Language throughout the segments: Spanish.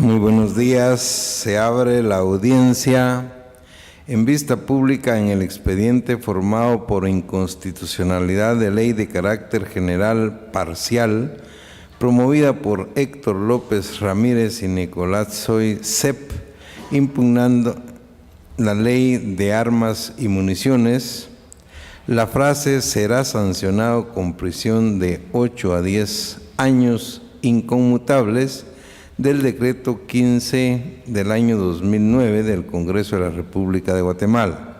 Muy buenos días. Se abre la audiencia en vista pública en el expediente formado por inconstitucionalidad de ley de carácter general parcial promovida por Héctor López Ramírez y Nicolás Soy Cep, impugnando la ley de armas y municiones. La frase será sancionado con prisión de 8 a 10 años inconmutables del decreto 15 del año 2009 del Congreso de la República de Guatemala.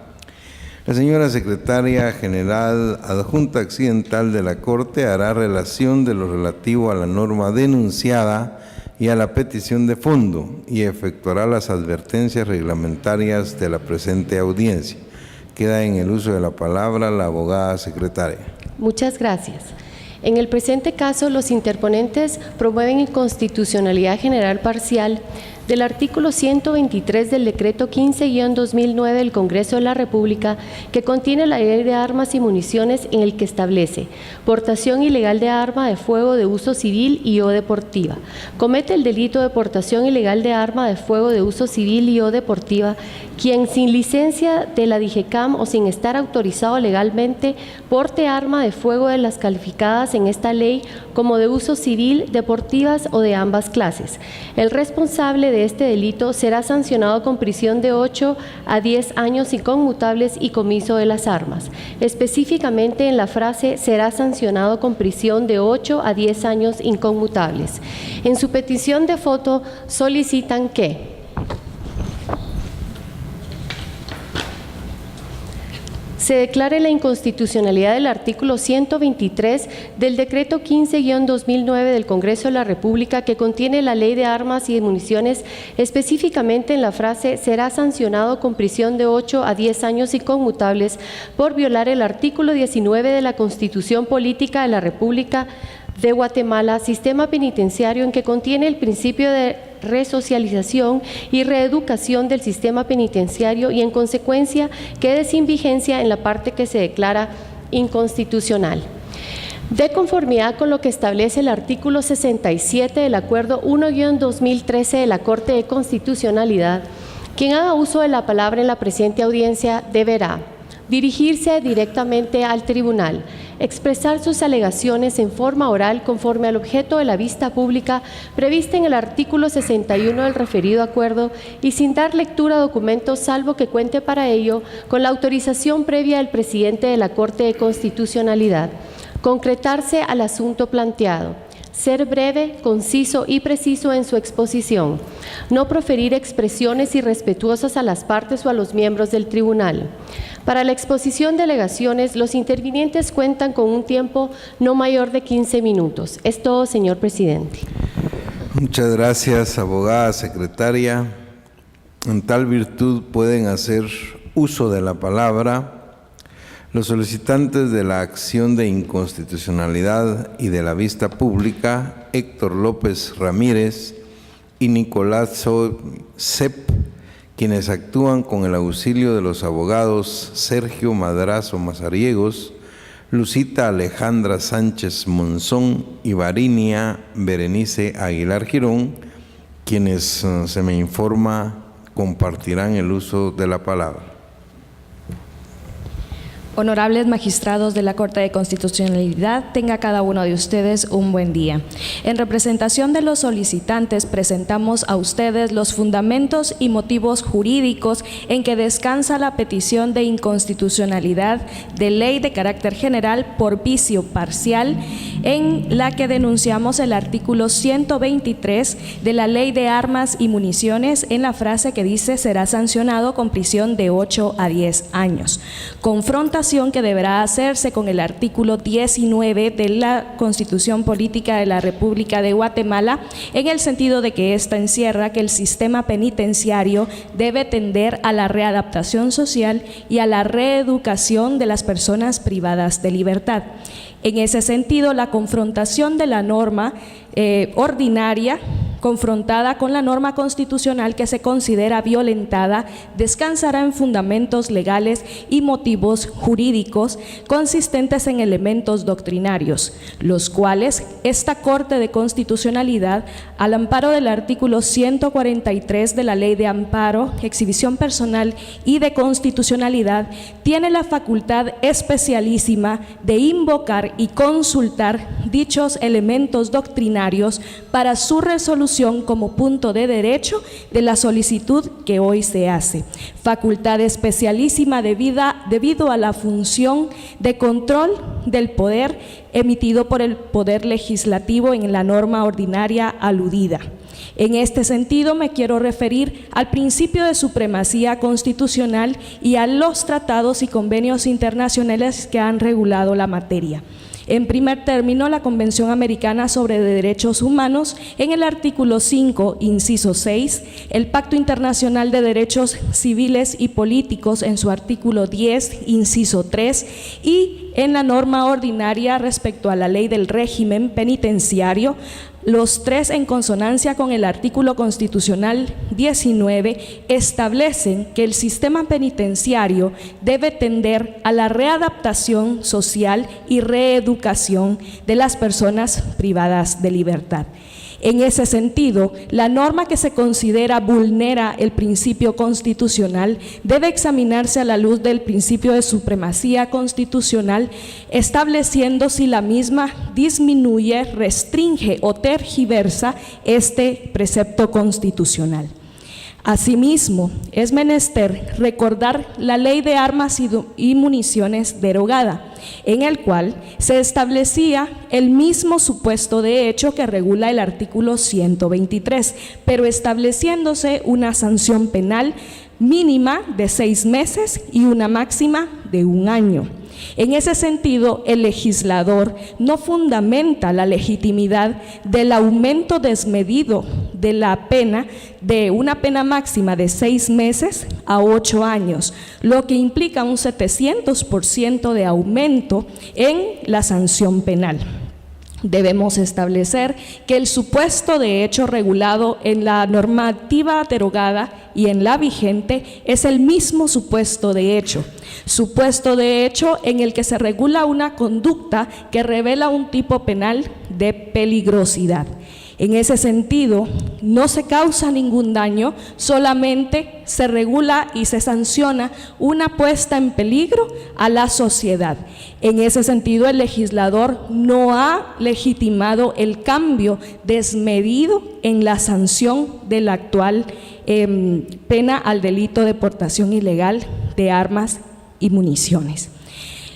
La señora Secretaria General Adjunta Accidental de la Corte hará relación de lo relativo a la norma denunciada y a la petición de fondo y efectuará las advertencias reglamentarias de la presente audiencia. Queda en el uso de la palabra la abogada secretaria. Muchas gracias. En el presente caso, los interponentes promueven inconstitucionalidad general parcial del artículo 123 del decreto 15-2009 del Congreso de la República, que contiene la ley de armas y municiones, en el que establece portación ilegal de arma de fuego de uso civil y o deportiva. Comete el delito de portación ilegal de arma de fuego de uso civil y o deportiva quien sin licencia de la DIGECAM o sin estar autorizado legalmente porte arma de fuego de las calificadas en esta ley como de uso civil, deportivas o de ambas clases. El responsable de este delito será sancionado con prisión de 8 a 10 años inconmutables y comiso de las armas. Específicamente en la frase será sancionado con prisión de 8 a 10 años inconmutables. En su petición de foto solicitan que se declare la inconstitucionalidad del artículo 123 del decreto 15-2009 del Congreso de la República, que contiene la ley de armas y municiones, específicamente en la frase será sancionado con prisión de 8 a 10 años inconmutables por violar el artículo 19 de la Constitución Política de la República de Guatemala, sistema penitenciario, en que contiene el principio de resocialización y reeducación del sistema penitenciario, y en consecuencia quede sin vigencia en la parte que se declara inconstitucional. De conformidad con lo que establece el artículo 67 del Acuerdo 1-2013 de la Corte de Constitucionalidad, quien haga uso de la palabra en la presente audiencia deberá dirigirse directamente al tribunal, expresar sus alegaciones en forma oral conforme al objeto de la vista pública prevista en el artículo 61 del referido acuerdo y sin dar lectura a documentos, salvo que cuente para ello con la autorización previa del presidente de la Corte de Constitucionalidad. Concretarse al asunto planteado. Ser breve, conciso y preciso en su exposición. No proferir expresiones irrespetuosas a las partes o a los miembros del tribunal. Para la exposición de alegaciones, los intervinientes cuentan con un tiempo no mayor de 15 minutos. Es todo, señor presidente. Muchas gracias, abogada secretaria. En tal virtud pueden hacer uso de la palabra los solicitantes de la acción de inconstitucionalidad y de la vista pública, Héctor López Ramírez y Nicolás Soy Cep, quienes actúan con el auxilio de los abogados Sergio Madrazo Mazariegos, Lucita Alejandra Sánchez Monzón y Varinia Berenice Aguilar Girón, quienes, se me informa, compartirán el uso de la palabra. Honorables magistrados de la Corte de Constitucionalidad, tenga cada uno de ustedes un buen día. En representación de los solicitantes, presentamos a ustedes los fundamentos y motivos jurídicos en que descansa la petición de inconstitucionalidad de ley de carácter general por vicio parcial, en la que denunciamos el artículo 123 de la Ley de Armas y Municiones, en la frase que dice será sancionado con prisión de 8 a 10 años. Confrontación que deberá hacerse con el artículo 19 de la Constitución Política de la República de Guatemala, en el sentido de que ésta encierra que el sistema penitenciario debe tender a la readaptación social y a la reeducación de las personas privadas de libertad. En ese sentido, la confrontación de la norma ordinaria confrontada con la norma constitucional que se considera violentada, descansará en fundamentos legales y motivos jurídicos consistentes en elementos doctrinarios, los cuales esta Corte de Constitucionalidad, al amparo del artículo 143 de la Ley de Amparo, Exhibición Personal y de Constitucionalidad, tiene la facultad especialísima de invocar y consultar dichos elementos doctrinarios para su resolución como punto de derecho de la solicitud que hoy se hace. Facultad especialísima debido a la función de control del poder emitido por el Poder Legislativo en la norma ordinaria aludida. En este sentido, me quiero referir al principio de supremacía constitucional y a los tratados y convenios internacionales que han regulado la materia. En primer término, la Convención Americana sobre Derechos Humanos, en el artículo 5, inciso 6, el Pacto Internacional de Derechos Civiles y Políticos en su artículo 10, inciso 3, y en la norma ordinaria respecto a la ley del régimen penitenciario, los tres en consonancia con el artículo constitucional 19 establecen que el sistema penitenciario debe tender a la readaptación social y reeducación de las personas privadas de libertad. En ese sentido, la norma que se considera vulnera el principio constitucional debe examinarse a la luz del principio de supremacía constitucional, estableciendo si la misma disminuye, restringe o tergiversa este precepto constitucional. Asimismo, es menester recordar la Ley de Armas y Municiones derogada, en el cual se establecía el mismo supuesto de hecho que regula el artículo 123, pero estableciéndose una sanción penal mínima de 6 meses y una máxima de 1 año. En ese sentido, el legislador no fundamenta la legitimidad del aumento desmedido de la pena de una pena máxima de 6 meses a 8 años, lo que implica un 700% de aumento en la sanción penal. Debemos establecer que el supuesto de hecho regulado en la normativa derogada y en la vigente es el mismo supuesto de hecho en el que se regula una conducta que revela un tipo penal de peligrosidad. En ese sentido, no se causa ningún daño, solamente se regula y se sanciona una puesta en peligro a la sociedad. En ese sentido, el legislador no ha legitimado el cambio desmedido en la sanción de la actual pena al delito de portación ilegal de armas y municiones.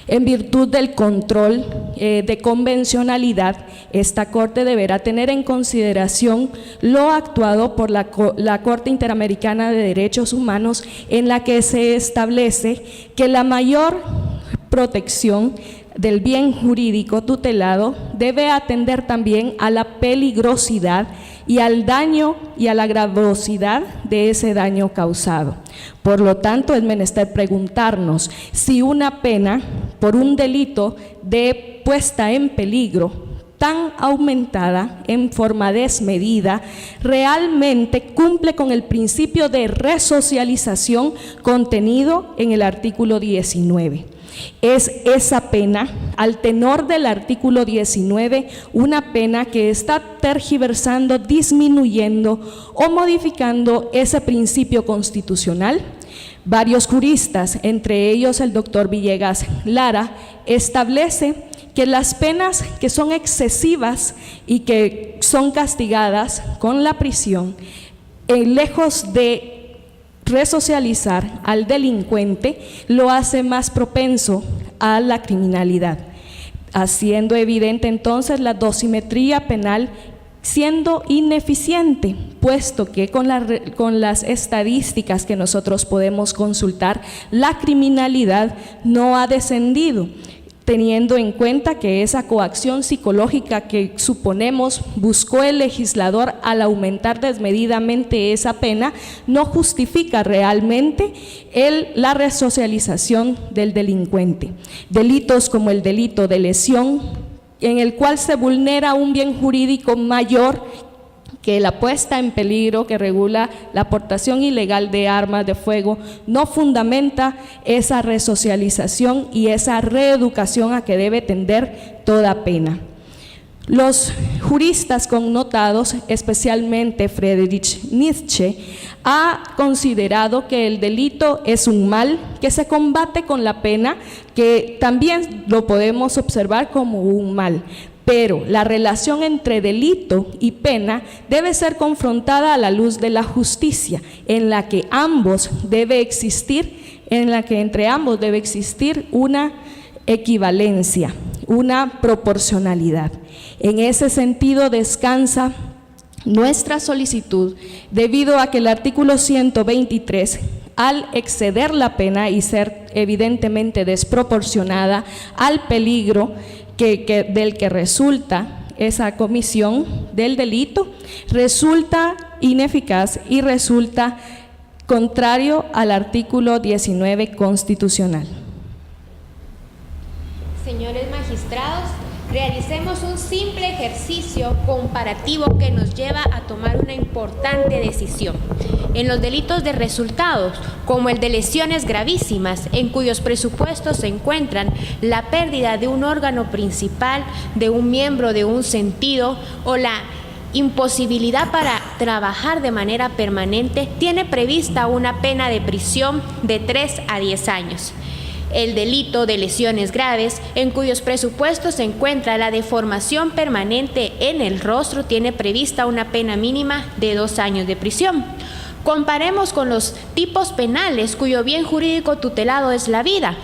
En virtud del control de convencionalidad, esta Corte deberá tener en consideración lo actuado por la Corte Interamericana de Derechos Humanos, en la que se establece que la mayor protección del bien jurídico tutelado debe atender también a la peligrosidad y al daño y a la gravosidad de ese daño causado. Por lo tanto, es menester preguntarnos si una pena por un delito de puesta en peligro tan aumentada en forma desmedida realmente cumple con el principio de resocialización contenido en el artículo 19. Es esa pena, al tenor del artículo 19, una pena que está tergiversando, disminuyendo o modificando ese principio constitucional. Varios juristas, entre ellos el doctor Villegas Lara, establece que las penas que son excesivas y que son castigadas con la prisión, lejos de resocializar al delincuente, lo hace más propenso a la criminalidad, haciendo evidente entonces la dosimetría penal, siendo ineficiente, puesto que con las estadísticas que nosotros podemos consultar, la criminalidad no ha descendido, teniendo en cuenta que esa coacción psicológica que suponemos buscó el legislador al aumentar desmedidamente esa pena, no justifica realmente la resocialización del delincuente. Delitos como el delito de lesión, en el cual se vulnera un bien jurídico mayor que la puesta en peligro que regula la aportación ilegal de armas de fuego no fundamenta esa resocialización y esa reeducación a que debe tender toda pena. Los juristas connotados, especialmente Friedrich Nietzsche, ha considerado que el delito es un mal que se combate con la pena, que también lo podemos observar como un mal. Pero la relación entre delito y pena debe ser confrontada a la luz de la justicia, en la que entre ambos debe existir una equivalencia, una proporcionalidad. En ese sentido descansa nuestra solicitud, debido a que el artículo 123, al exceder la pena y ser evidentemente desproporcionada al peligro del que resulta esa comisión del delito, resulta ineficaz y resulta contrario al artículo 19 constitucional. Señores magistrados, realicemos un simple ejercicio comparativo que nos lleva a tomar una importante decisión. En los delitos de resultados, como el de lesiones gravísimas, en cuyos presupuestos se encuentran la pérdida de un órgano principal, de un miembro, de un sentido, o la imposibilidad para trabajar de manera permanente, tiene prevista una pena de prisión de 3 a 10 años. El delito de lesiones graves, en cuyos presupuestos se encuentra la deformación permanente en el rostro, tiene prevista una pena mínima de 2 años de prisión. Comparemos con los tipos penales cuyo bien jurídico tutelado es la vida.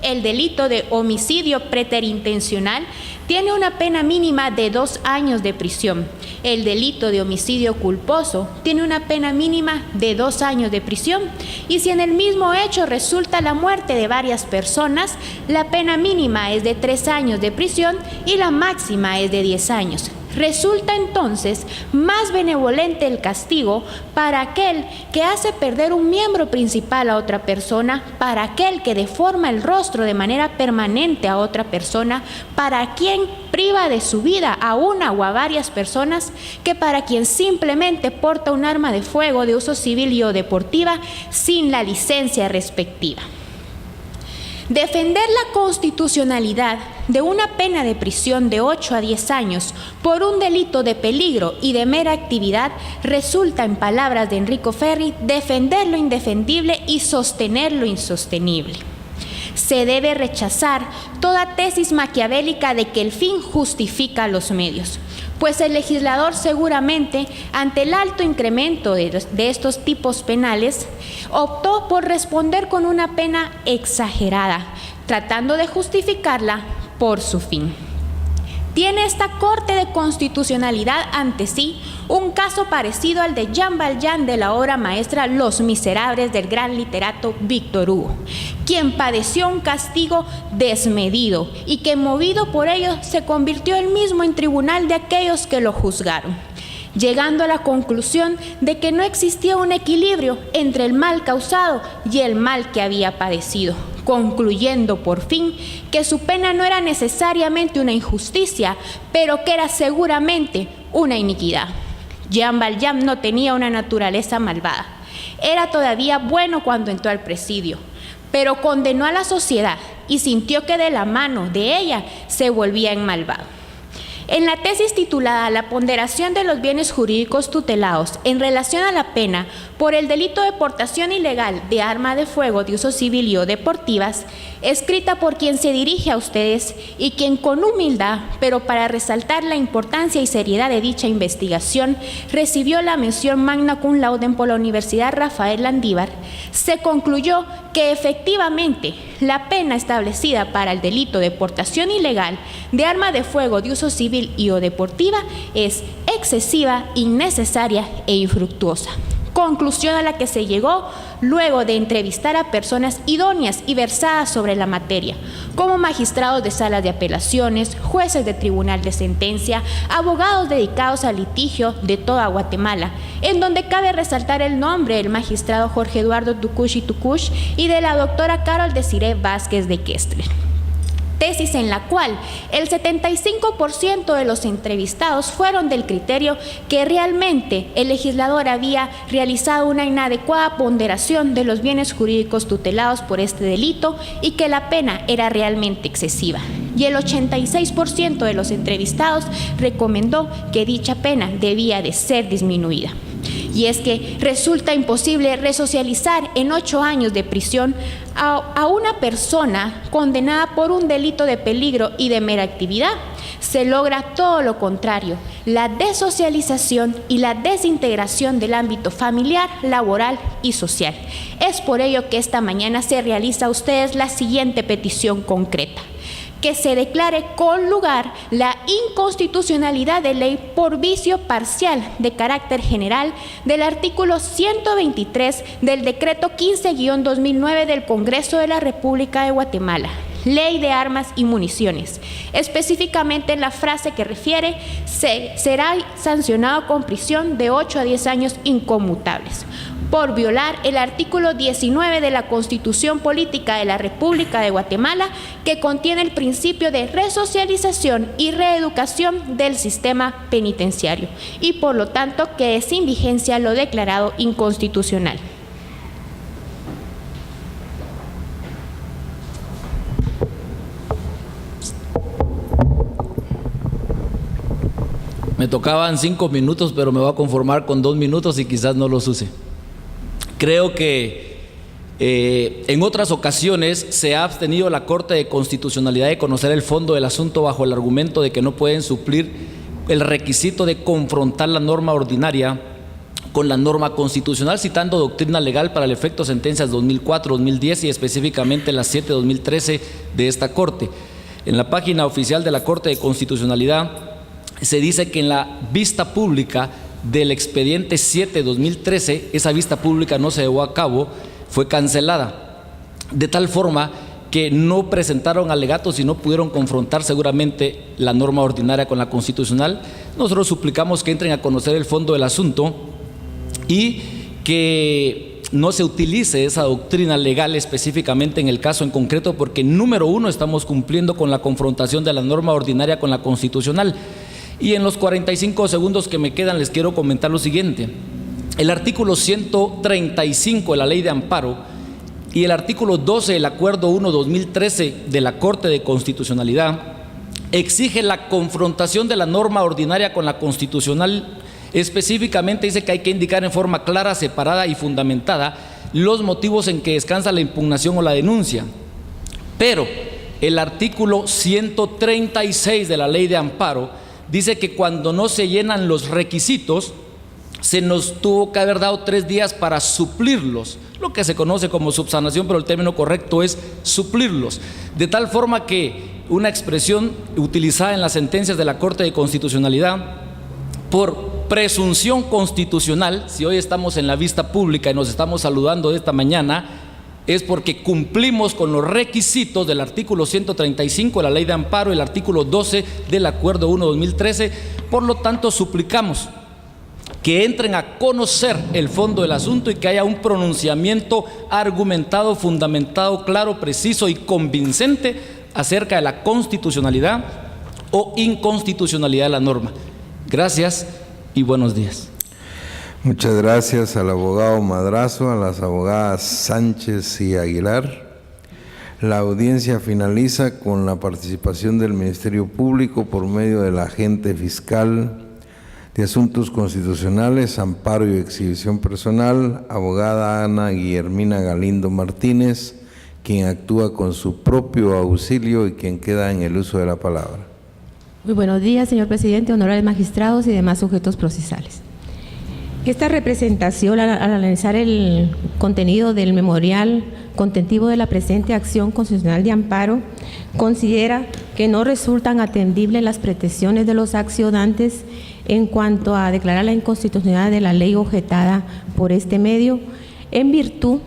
El delito de homicidio preterintencional tiene una pena mínima de 2 años de prisión. El delito de homicidio culposo tiene una pena mínima de 2 años de prisión. Y si en el mismo hecho resulta la muerte de varias personas, la pena mínima es de 3 años de prisión y la máxima es de 10 años. Resulta entonces más benevolente el castigo para aquel que hace perder un miembro principal a otra persona, para aquel que deforma el rostro de manera permanente a otra persona, para quien priva de su vida a una o a varias personas, que para quien simplemente porta un arma de fuego de uso civil y o deportiva sin la licencia respectiva. Defender la constitucionalidad de una pena de prisión de 8 a 10 años por un delito de peligro y de mera actividad resulta, en palabras de Enrico Ferri, defender lo indefendible y sostener lo insostenible. Se debe rechazar toda tesis maquiavélica de que el fin justifica los medios, pues el legislador seguramente, ante el alto incremento de estos tipos penales, optó por responder con una pena exagerada, tratando de justificarla por su fin. Tiene esta Corte de Constitucionalidad ante sí un caso parecido al de Jean Valjean de la obra maestra Los Miserables del gran literato Víctor Hugo, quien padeció un castigo desmedido y que, movido por ello, se convirtió él mismo en tribunal de aquellos que lo juzgaron, llegando a la conclusión de que no existía un equilibrio entre el mal causado y el mal que había padecido, concluyendo por fin que su pena no era necesariamente una injusticia, pero que era seguramente una iniquidad. Jean Valjean no tenía una naturaleza malvada, era todavía bueno cuando entró al presidio, pero condenó a la sociedad y sintió que de la mano de ella se volvía en malvado. En la tesis titulada La ponderación de los bienes jurídicos tutelados en relación a la pena por el delito de portación ilegal de arma de fuego de uso civil y o deportivas, escrita por quien se dirige a ustedes y quien con humildad, pero para resaltar la importancia y seriedad de dicha investigación, recibió la mención magna cum laude por la Universidad Rafael Landívar, se concluyó que efectivamente la pena establecida para el delito de portación ilegal de arma de fuego de uso civil y o deportiva es excesiva, innecesaria e infructuosa. Conclusión a la que se llegó luego de entrevistar a personas idóneas y versadas sobre la materia, como magistrados de salas de apelaciones, jueces de tribunal de sentencia, abogados dedicados al litigio de toda Guatemala, en donde cabe resaltar el nombre del magistrado Jorge Eduardo Tucush y de la doctora Carol Desiree Vázquez de Kestler. tesis en la cual el 75% de los entrevistados fueron del criterio que realmente el legislador había realizado una inadecuada ponderación de los bienes jurídicos tutelados por este delito y que la pena era realmente excesiva. Y el 86% de los entrevistados recomendó que dicha pena debía de ser disminuida. Y es que resulta imposible resocializar en 8 años de prisión a una persona condenada por un delito de peligro y de mera actividad. Se logra todo lo contrario, la desocialización y la desintegración del ámbito familiar, laboral y social. Es por ello que esta mañana se realiza a ustedes la siguiente petición concreta: que se declare con lugar la inconstitucionalidad de ley por vicio parcial de carácter general del artículo 123 del decreto 15-2009 del Congreso de la República de Guatemala, Ley de Armas y Municiones. Específicamente en la frase que refiere, será sancionado con prisión de 8 a 10 años inconmutables por violar el artículo 19 de la Constitución Política de la República de Guatemala, que contiene el principio de resocialización y reeducación del sistema penitenciario, y por lo tanto quede sin vigencia lo declarado inconstitucional. Me tocaban 5 minutos, pero me voy a conformar con 2 minutos y quizás no los use. Creo que en otras ocasiones se ha abstenido la Corte de Constitucionalidad de conocer el fondo del asunto bajo el argumento de que no pueden suplir el requisito de confrontar la norma ordinaria con la norma constitucional, citando doctrina legal para el efecto sentencias 2004, 2010 y específicamente las 7/2013 de esta Corte. En la página oficial de la Corte de Constitucionalidad se dice que en la vista pública del expediente 7/2013, esa vista pública no se llevó a cabo, fue cancelada, de tal forma que no presentaron alegatos y no pudieron confrontar seguramente la norma ordinaria con la constitucional. Nosotros suplicamos que entren a conocer el fondo del asunto y que no se utilice esa doctrina legal específicamente en el caso en concreto, porque número 1, estamos cumpliendo con la confrontación de la norma ordinaria con la constitucional. Y en los 45 segundos que me quedan les quiero comentar lo siguiente: el artículo 135 de la Ley de Amparo y el artículo 12 del Acuerdo 1/2013 de la Corte de Constitucionalidad exige la confrontación de la norma ordinaria con la constitucional. Específicamente dice que hay que indicar en forma clara, separada y fundamentada los motivos en que descansa la impugnación o la denuncia. Pero el artículo 136 de la Ley de Amparo dice que cuando no se llenan los requisitos, se nos tuvo que haber dado 3 días para suplirlos, lo que se conoce como subsanación, pero el término correcto es suplirlos. De tal forma que una expresión utilizada en las sentencias de la Corte de Constitucionalidad, por presunción constitucional, si hoy estamos en la vista pública y nos estamos saludando de esta mañana, es porque cumplimos con los requisitos del artículo 135 de la Ley de Amparo y el artículo 12 del Acuerdo 1/2013. Por lo tanto, suplicamos que entren a conocer el fondo del asunto y que haya un pronunciamiento argumentado, fundamentado, claro, preciso y convincente acerca de la constitucionalidad o inconstitucionalidad de la norma. Gracias y buenos días. Muchas gracias al abogado Madrazo, a las abogadas Sánchez y Aguilar. La audiencia finaliza con la participación del Ministerio Público por medio del agente fiscal de Asuntos Constitucionales, Amparo y Exhibición Personal, abogada Ana Guillermina Galindo Martínez, quien actúa con su propio auxilio y quien queda en el uso de la palabra. Muy buenos días, señor presidente, honorables magistrados y demás sujetos procesales. Esta representación, al analizar el contenido del memorial contentivo de la presente acción constitucional de amparo, considera que no resultan atendibles las pretensiones de los accionantes en cuanto a declarar la inconstitucionalidad de la ley objetada por este medio, en virtud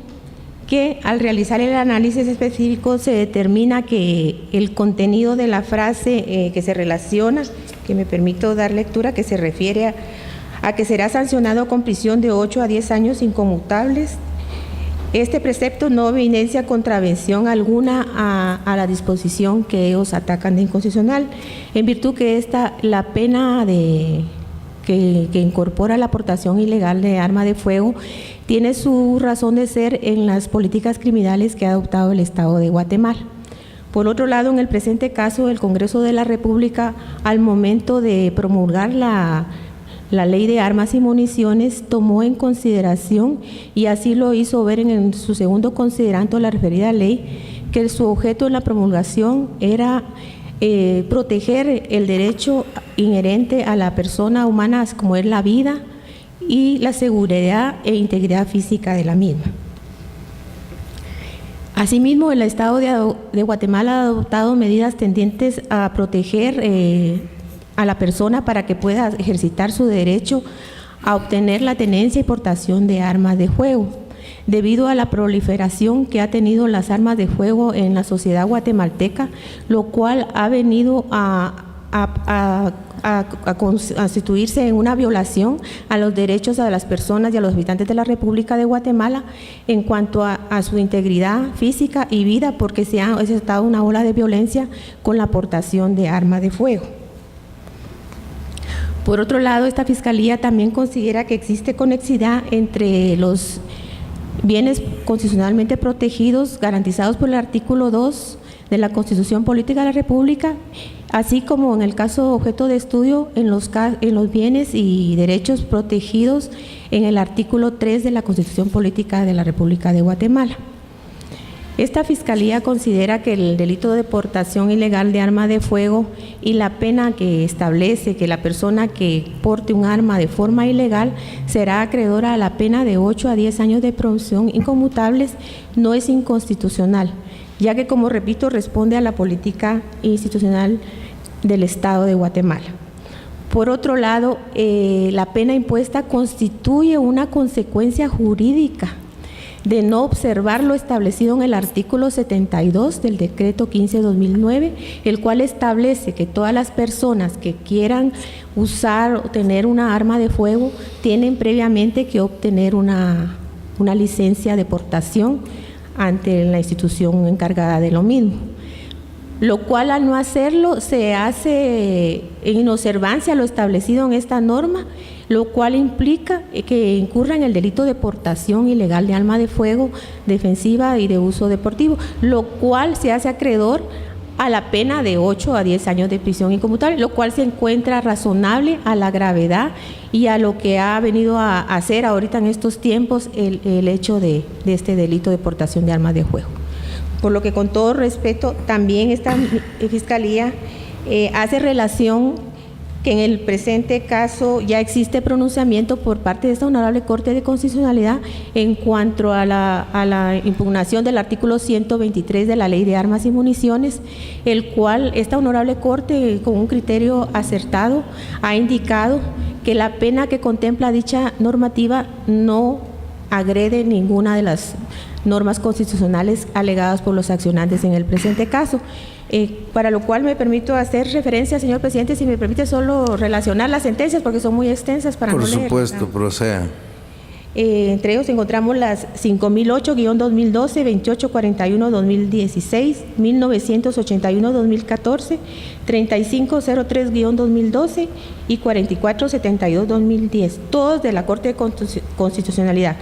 que al realizar el análisis específico se determina que el contenido de la frase que se relaciona, que me permito dar lectura, que se refiere a que será sancionado con prisión de 8 a 10 años inconmutables, Este precepto no evidencia contravención alguna a la disposición que ellos atacan de inconstitucional, en virtud que la pena que incorpora la aportación ilegal de arma de fuego tiene su razón de ser en las políticas criminales que ha adoptado el Estado de Guatemala. Por otro lado, en el presente caso, el Congreso de la República, al momento de promulgar la Ley de Armas y Municiones, tomó en consideración, y así lo hizo ver en su segundo considerando de la referida ley, que su objeto en la promulgación era proteger el derecho inherente a la persona humana, como es la vida y la seguridad e integridad física de la misma. Asimismo, el Estado de Guatemala ha adoptado medidas tendientes a proteger a la persona para que pueda ejercitar su derecho a obtener la tenencia y portación de armas de fuego. Debido a la proliferación que ha tenido las armas de fuego en la sociedad guatemalteca, lo cual ha venido a constituirse en una violación a los derechos de las personas y a los habitantes de la República de Guatemala en cuanto a su integridad física y vida, porque se ha desatado una ola de violencia con la aportación de armas de fuego. Por otro lado, esta Fiscalía también considera que existe conexidad entre los bienes constitucionalmente protegidos, garantizados por el artículo 2 de la Constitución Política de la República, así como en el caso objeto de estudio en los bienes y derechos protegidos en el artículo 3 de la Constitución Política de la República de Guatemala. Esta Fiscalía considera que el delito de portación ilegal de arma de fuego y la pena que establece que la persona que porte un arma de forma ilegal será acreedora a la pena de 8 a 10 años de prisión inconmutables no es inconstitucional, ya que, como repito, responde a la política institucional del Estado de Guatemala. Por otro lado, la pena impuesta constituye una consecuencia jurídica de no observar lo establecido en el artículo 72 del decreto 15/2009, el cual establece que todas las personas que quieran usar o tener una arma de fuego tienen previamente que obtener una licencia de portación ante la institución encargada de lo mismo, lo cual al no hacerlo se hace en observancia a lo establecido en esta norma, lo cual implica que incurra en el delito de portación ilegal de arma de fuego defensiva y de uso deportivo, lo cual se hace acreedor a la pena de 8 a 10 años de prisión inconmutable, lo cual se encuentra razonable a la gravedad y a lo que ha venido a hacer ahorita en estos tiempos el hecho de este delito de portación de armas de fuego. Por lo que, con todo respeto, también esta Fiscalía hace relación que en el presente caso ya existe pronunciamiento por parte de esta Honorable Corte de Constitucionalidad en cuanto a la impugnación del artículo 123 de la Ley de Armas y Municiones, el cual esta Honorable Corte, con un criterio acertado, ha indicado que la pena que contempla dicha normativa no agrede ninguna de las normas constitucionales alegadas por los accionantes en el presente caso. Para lo cual me permito hacer referencia, señor presidente, si me permite solo relacionar las sentencias porque son muy extensas para no leer. Por supuesto, proceda. Entre ellos encontramos las 5008-2012, 2841-2016, 1981-2014, 3503-2012 y 4472-2010, todos de la Corte de Constitucionalidad,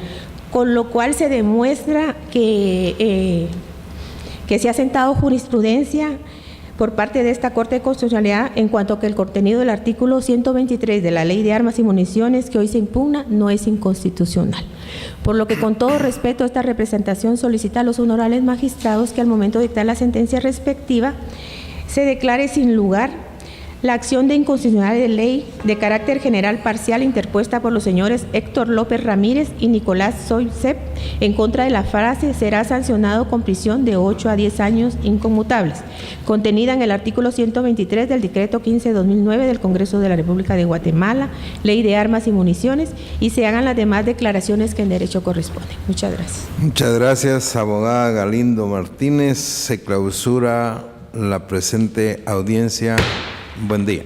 con lo cual se demuestra que se ha sentado jurisprudencia por parte de esta Corte de Constitucionalidad en cuanto a que el contenido del artículo 123 de la Ley de Armas y Municiones que hoy se impugna no es inconstitucional. Por lo que, con todo respeto, esta representación solicita a los honorables magistrados que al momento de dictar la sentencia respectiva se declare sin lugar la acción de inconstitucionalidad de ley de carácter general parcial interpuesta por los señores Héctor López Ramírez y Nicolás Soy-Cep en contra de la frase será sancionado con prisión de 8 a 10 años inconmutables, contenida en el artículo 123 del decreto 15/2009 del Congreso de la República de Guatemala, Ley de Armas y Municiones, y se hagan las demás declaraciones que en derecho corresponden. Muchas gracias. Muchas gracias, abogada Galindo Martínez. Se clausura la presente audiencia. Buen día.